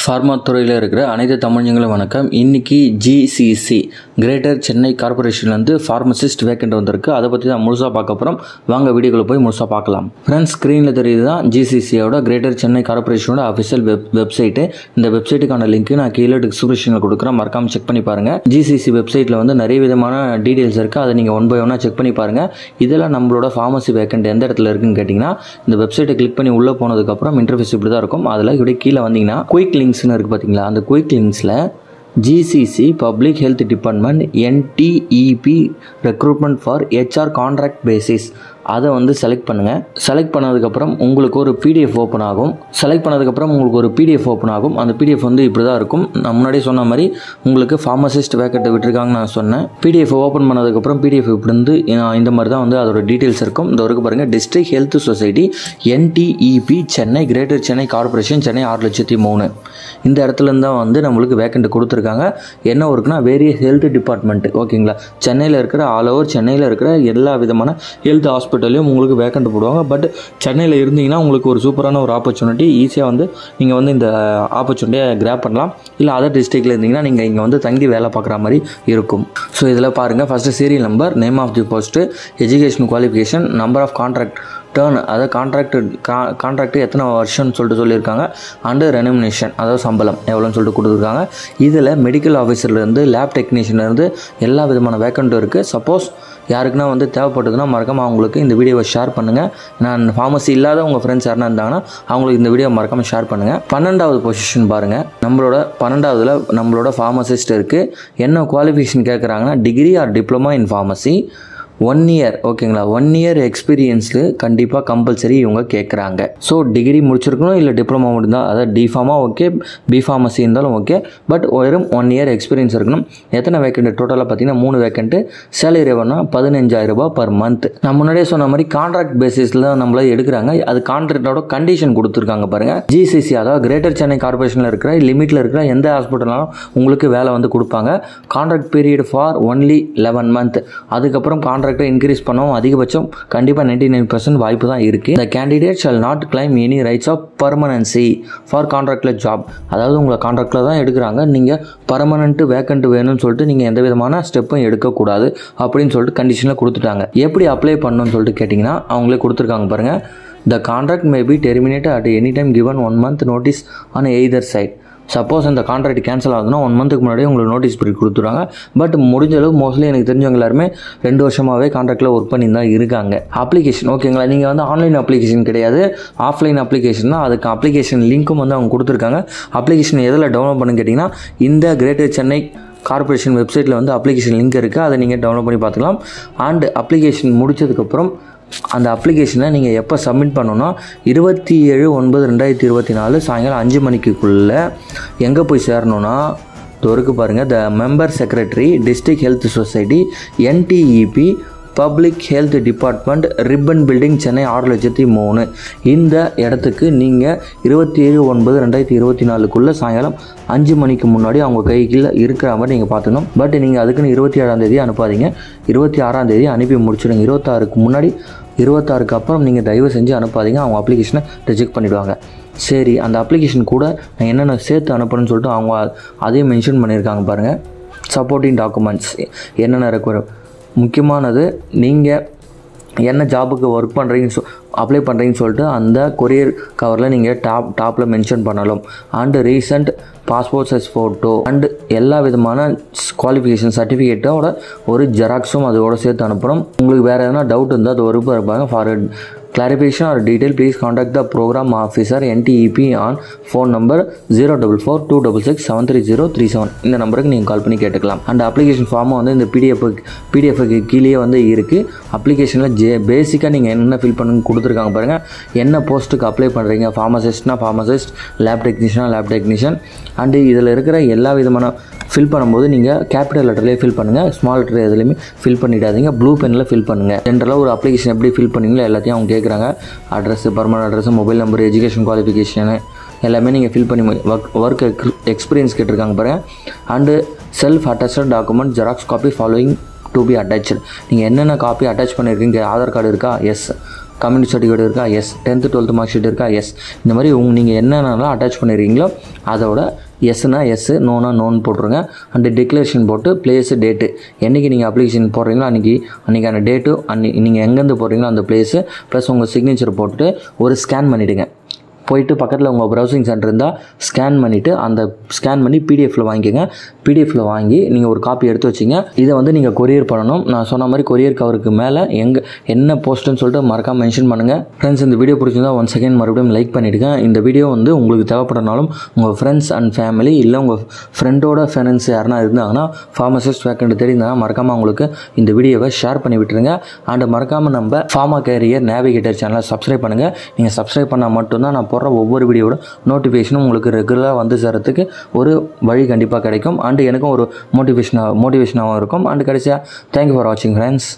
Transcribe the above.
Pharma துறையில் இருக்கிற அனைத்து தமிழங்களும் வணக்கம். இன்றைக்கி ஜிசிசி கிரேட்டர் சென்னை கார்பரேஷன்லேருந்து ஃபார்மசிஸ்ட் வேக்கண்ட் வந்திருக்கு. அதை பற்றி தான் முழுசாக பார்க்க போகிறோம். வாங்க வீடியோக்குள்ளே போய் முழுசாக பார்க்கலாம். ஃப்ரெண்ட்ஸ், ஸ்க்ரீனில் தெரியுது தான் ஜிசிசியோட கிரேட்டர் சென்னை கார்பரேஷனோட அஃபிஷியல் வெப்சைட்டு. இந்த வெப்சைட்டுக்கான லிங்க் நான் கீழே டிஸ்கிரிப்ஷனில் கொடுக்குறேன், மறக்காமல் செக் பண்ணி பாருங்கள். ஜிசிசி வெப்சைட்டில் வந்து நிறைய விதமான டீட்டெயில்ஸ் இருக்குது, அதை நீங்கள் ஒன் பை ஒன்னாக செக் பண்ணி பாருங்கள். இதெல்லாம் நம்மளோட ஃபார்மசி வேக்கண்ட் எந்த இடத்துல இருக்குன்னு கேட்டிங்கன்னா, இந்த வெப்சைட்டை கிளிக் பண்ணி உள்ளே போனதுக்கப்புறம் இன்டர்ஃபேஸ் இப்படி தான் இருக்கும். அதில் இப்படி கீழே வந்தீங்கன்னா குயிக் லிங்க்ஸ்னு இருக்குது பார்த்தீங்களா, அந்த குயிக் லிங்க்ஸில் GCC public health department NTEP recruitment for HR contract basis அதை வந்து செலக்ட் பண்ணுங்கள். செலக்ட் பண்ணதுக்கப்புறம் உங்களுக்கு ஒரு பிடிஎஃப் ஓப்பன் ஆகும். அந்த பிடிஎஃப் வந்து இப்படி தான் இருக்கும். நான் முன்னாடியே சொன்ன மாதிரி உங்களுக்கு ஃபார்மசிஸ்ட் வேக்கண்ட்டை விட்டுருக்காங்கன்னு நான் சொன்னேன். பிடிஎஃப் ஓப்பன் பண்ணதுக்கப்புறம் பிடிஎஃப் இப்படி வந்து இந்த மாதிரி தான் வந்து அதோட டீட்டெயில்ஸ் இருக்கும். இந்த வரைக்கும் பாருங்கள், district health society NTEP Chennai greater Chennai corporation Chennai 6,03,000 இந்த இடத்துலேருந்து தான் வந்து நம்மளுக்கு வேக்கண்ட் கொடுத்துருக்காங்க. என்ன ஒர்க்குனா வேரியஸ் ஹெல்த் டிபார்ட்மெண்ட், ஓகேங்களா. சென்னையில் இருக்கிற ஆல் ஓவர் சென்னையில் இருக்கிற எல்லா விதமான ஹெல்த் ஹாஸ்பிட்டல்லையும் உங்களுக்கு வேக்கண்ட் போடுவாங்க. பட் சென்னையில் இருந்தீங்கன்னா உங்களுக்கு ஒரு சூப்பரான ஒரு ஆப்பர்ச்சுனிட்டி, ஈஸியாக வந்து நீங்கள் வந்து இந்த ஆப்பர்ச்சுனிட்டியை கிராப் பண்ணலாம். இல்லை அதர் டிஸ்ட்ரிக்டில் இருந்தீங்கன்னா நீங்கள் இங்கே வந்து தங்கி வேலை பார்க்குற மாதிரி இருக்கும். ஸோ இதில் பாருங்கள், first serial number, name of the post, education qualification, number of contract term, அதாவது கான்ட்ராக்ட் எத்தனை வருஷம்னு சொல்லியிருக்காங்க, அண்டு ரெனுமினேஷன் அதாவது சம்பளம் எவ்வளோன்னு சொல்லிட்டு கொடுத்துருக்காங்க. இதில் மெடிக்கல் ஆஃபீஸர்லேருந்து லேப் டெக்னீஷியன்லேருந்து எல்லா விதமான வேக்கண்ட்டும் இருக்குது. சப்போஸ் யாருக்குன்னா வந்து தேவைப்பட்டதுன்னா மறக்காமல் அவங்களுக்கு இந்த வீடியோவை ஷேர் பண்ணுங்கள். நான் ஃபார்மசி இல்லாத உங்கள் ஃப்ரெண்ட்ஸ் யாருன்னா இருந்தாங்கன்னா அவங்களுக்கு இந்த வீடியோ மறக்காமல் ஷேர் பண்ணுங்கள். 12வது பொசிஷன் பாருங்கள், நம்மளோட 12வதுல நம்மளோட ஃபார்மசிஸ்ட் இருக்குது. என்ன குவாலிஃபிகேஷன் கேட்குறாங்கன்னா, degree R diploma in pharmacy 1 year, ஓகேங்களா. 1 இயர் எக்ஸ்பீரியன்ஸு கண்டிப்பாக கம்பல்சரி இவங்க கேட்குறாங்க. ஸோ டிகிரி முடிச்சிருக்கணும், இல்லை டிப்ளமா முடிந்தால், அதாவது டிஃபார்மா ஓகே, பிஃபார்மசி இருந்தாலும் ஓகே, பட் வெறும் 1 இயர் எக்ஸ்பீரியன்ஸ் இருக்கணும். எத்தனை வேக்கண்ட்டு டோட்டலாக பார்த்தீங்கன்னா 3 வேக்கண்ட்டு. சேலரி எவ்வளோனா 15,000 ரூபாய் பர் மந்த். நான் முன்னாடியே சொன்ன மாதிரி கான்ட்ராக்ட் பேசிஸில் நம்மளை எடுக்கிறாங்க. அது கான்ட்ராக்டோட கண்டிஷன் கொடுத்துருக்காங்க பாருங்கள். ஜிசிசி அதாவது கிரேட்டர் சென்னை கார்பரேஷனில் இருக்கிற லிமிட்டில் இருக்கிற எந்த ஹாஸ்பிட்டல்னாலும் உங்களுக்கு வேலை வந்து கொடுப்பாங்க. Contract period for only 11 month. அதுக்கப்புறம் கான்ட்ராக்டை இன்க்ரீஸ் பண்ணவும் அதிகபட்சம் கண்டிப்பாக 99% வாய்ப்பு தான் இருக்குது. The candidate shall not claim any rights of permanency for contractual job. அதாவது உங்களை கான்ட்ராக்டில் தான் எடுக்கிறாங்க, நீங்கள் பர்மனெண்ட் வேக்கண்ட் வேணும்னு சொல்லிட்டு நீங்கள் எந்த விதமான ஸ்டெப்பும் எடுக்கக்கூடாது அப்படின்னு சொல்லிட்டு கண்டிஷனில் கொடுத்துட்டாங்க. எப்படி அப்ளை பண்ணணும்னு சொல்லிட்டு கேட்டிங்கன்னா அவங்களே கொடுத்துருக்காங்க பாருங்கள். The contract may be terminated at any time given 1 month notice on either side. Suppose அந்த கான்ட்ராக்ட் கேன்சல் ஆகுதுன்னா 1 மந்த்துக்கு முன்னாடியே உங்களுக்கு நோட்டீஸ் பீரியட் கொடுத்துருவாங்க. பட் முடிஞ்ச அளவு மோஸ்ட்லி எனக்கு தெரிஞ்சவங்க எல்லாருமே 2 வருஷமாகவே கான்ட்ராக்டில் ஒர்க் பண்ணி தான் இருக்காங்க. அப்ளிகேஷன் ஓகேங்களா, நீங்கள் வந்து ஆன்லைன் அப்ளிகேஷன் கிடையாது, ஆஃப்லைன் அப்ளிகேஷன் தான். அதுக்கு அப்ளிகேஷன் லிங்க்கும் வந்து அவங்க கொடுத்துருக்காங்க. அப்ளிகேஷன் எதில் டவுன்லோட் பண்ணுன்னு கேட்டிங்கன்னா, இந்த கிரேட்டர் சென்னை கார்பரேஷன் வெப்சைட்டில் வந்து அப்ளிகேஷன் லிங்க் இருக்குது, அதை நீங்கள் டவுன்லோட் பண்ணி பார்த்துக்கலாம். அண்ட் அப்ளிகேஷன் முடிச்சதுக்கப்புறம் அந்த அப்ளிகேஷனை நீங்கள் எப்போ சப்மிட் பண்ணணும்னா 27/9/2024 சாயங்காலம் 5 மணிக்குள்ளே எங்கே போய் சேரணும்னா, தொருக்கு பாருங்கள், the member secretary district health society NTEP public health department Ripon building Chennai 6,03,000 இந்த இடத்துக்கு நீங்கள் 27/9/2024 சாயங்காலம் 5 மணிக்கு முன்னாடி அவங்க கையில் இருக்கிற மாதிரி நீங்கள் பார்த்துக்கணும். பட் நீங்கள் அதுக்குன்னு 27ஆம் தேதி அனுப்பாதீங்க, 26ஆம் தேதி அனுப்பி முடிச்சுடுங்க. 26க்கு முன்னாடி 26க்கு அப்புறம் நீங்கள் தயவு செஞ்சு அனுப்பாதீங்க, அவங்க அப்ளிகேஷனை ரிஜெக்ட் பண்ணிவிடுவாங்க. சரி, அந்த அப்ளிகேஷன் கூட நான் என்னென்ன சேர்த்து அனுப்பணும்னு சொல்லிட்டு அவங்க அதையும் மென்ஷன் பண்ணியிருக்காங்க பாருங்கள். சப்போர்ட்டிங் டாக்குமெண்ட்ஸ் என்னென்ன ரெக்வயர், முக்கியமானது நீங்கள் என்ன ஜாபுக்கு ஒர்க் பண்ணுறீங்கன்னு அப்ளை பண்ணுறீங்கன்னு சொல்லிட்டு அந்த கொரியர் கவரில் நீங்கள் டாப்பில் மென்ஷன் பண்ணலாம். And recent passport size photo and எல்லா விதமான குவாலிஃபிகேஷன் சர்டிஃபிகேட்டோட ஒரு ஜெராக்ஸும் அதோட சேர்த்து அனுப்பணும். உங்களுக்கு வேறு எதனா டவுட் இருந்தால் அது ஒரு இருப்பாங்க. For clarification or detail please contact the program officer NTEP on phone number 04426673037 இந்த நம்பருக்கு நீங்கள் கால் பண்ணி கேட்டுக்கலாம். அண்ட் அப்ளிகேஷன் ஃபார்மை வந்து இந்த பிடிஎஃப்க்கு கீழே வந்து இருக்குது. அப்ளிகேஷனில் பேசிக்காக நீங்கள் என்ன ஃபில் பண்ணு கொடுத்துருக்காங்க பாருங்கள். என்ன போஸ்ட்டுக்கு அப்ளை பண்ணுறீங்க, ஃபார்மசிஸ்ட்னா ஃபார்மசிஸ்ட், லேப் டெக்னீஷியனா லேப் டெக்னீஷியன். அண்டு இதில் இருக்கிற எல்லா விதமான ஃபில் பண்ணும்போது நீங்கள் கேபிட்டல் லெட்டர்லேயே ஃபில் பண்ணுங்கள், ஸ்மால் லெட்டர் எதுலையுமே ஃபில் பண்ணிடாதீங்க, ப்ளூ பெனில் ஃபில் பண்ணுங்கள். ஜென்ரலாக ஒரு அப்ளிகேஷன் எப்படி ஃபில் பண்ணுவீங்களோ எல்லாத்தையும் அவங்க கேட்குறாங்க. Address, permanent address, mobile number, education qualification எல்லாமே நீங்கள் ஃபில் பண்ணி ஒர்க் எக்ஸ்பீரியன்ஸ் கேட்டிருக்காங்க பாருங்கள். And self attested document xerox copy following to be attached. நீங்கள் என்னென்ன காப்பி அட்டாச் பண்ணியிருக்கீங்க, ஆதார் கார்டு இருக்கா, எஸ். கம்யூனிட்டி சர்டிஃபிகேட் இருக்கா, yes. 10th 12th mark sheet இருக்கா, எஸ். இந்த மாதிரி நீங்கள் என்னென்னலாம் அட்டாச் பண்ணிடுறீங்களோ அதோட எஸ்னா எஸ், நோனா நோன்னு போட்டுருங்க. அண்டு டிக்ளரேஷன் போட்டு பிளேஸு, டேட்டு, என்றைக்கு நீங்கள் அப்ளிகேஷன் போடுறீங்களோ அன்றைக்கான டேட்டு, நீங்கள் எங்கேருந்து போடுறீங்களோ அந்த பிளேஸு ப்ளஸ் உங்கள் சிக்னேச்சர் போட்டுட்டு ஒரு ஸ்கேன் பண்ணிவிடுங்க. போயிட்டு பக்கத்தில் உங்கள் ப்ரௌசிங் சென்டர் இருந்தால் ஸ்கேன் பண்ணிவிட்டு அந்த ஸ்கேன் பண்ணி பிடிஎஃப்பில் வாங்கிக்கோங்க. பிடிஎஃப்பில் வாங்கி நீங்கள் ஒரு காப்பி எடுத்து வச்சிங்க. இதை வந்து நீங்கள் கொரியர் பண்ணணும். நான் சொன்ன மாதிரி கொரியர் கவருக்கு மேலே என்ன போஸ்ட்டுன்னு சொல்லிட்டு மறக்காமல் மென்ஷன் பண்ணுங்கள். ஃப்ரெண்ட்ஸ், இந்த வீடியோ பிடிச்சிருந்தா ஒன்ஸ் அகைன் மறுபடியும் லைக் பண்ணிவிடுங்க. இந்த வீடியோ வந்து உங்களுக்கு தேவைப்படனாலும் உங்கள் ஃப்ரெண்ட்ஸ் அண்ட் ஃபேமிலி இல்லை உங்கள் ஃப்ரெண்டோட ஃப்ரெண்ட்ஸ் யாருனா இருந்தாங்கன்னா ஃபார்மசிஸ்ட் வேக்கண்ட் தெரிந்தாங்கன்னா மறக்காமல் உங்களுக்கு இந்த வீடியோவை ஷேர் பண்ணி விட்டுருங்க. அண்ட் மறக்காமல் நம்ம ஃபார்மா கேரியர் நேவிகேட்டர் சேனலை சப்ஸ்கிரைப் பண்ணுங்கள். நீங்கள் சப்ஸ்கிரைப் பண்ணால் மட்டும்தான் நான் போடுற ஒவ்வொரு வீடியோட நோட்டிஃபிகேஷனும் உங்களுக்கு ரெகுலராக வந்து சேர்கிறதுக்கு ஒரு வழி கண்டிப்பாக கிடைக்கும். அண்ட் எனக்கும் ஒரு மோட்டிவேஷனாகவும் இருக்கும். அண்ட் கடைசியாக தேங்க்யூ ஃபார் வாட்சிங் ஃப்ரெண்ட்ஸ்.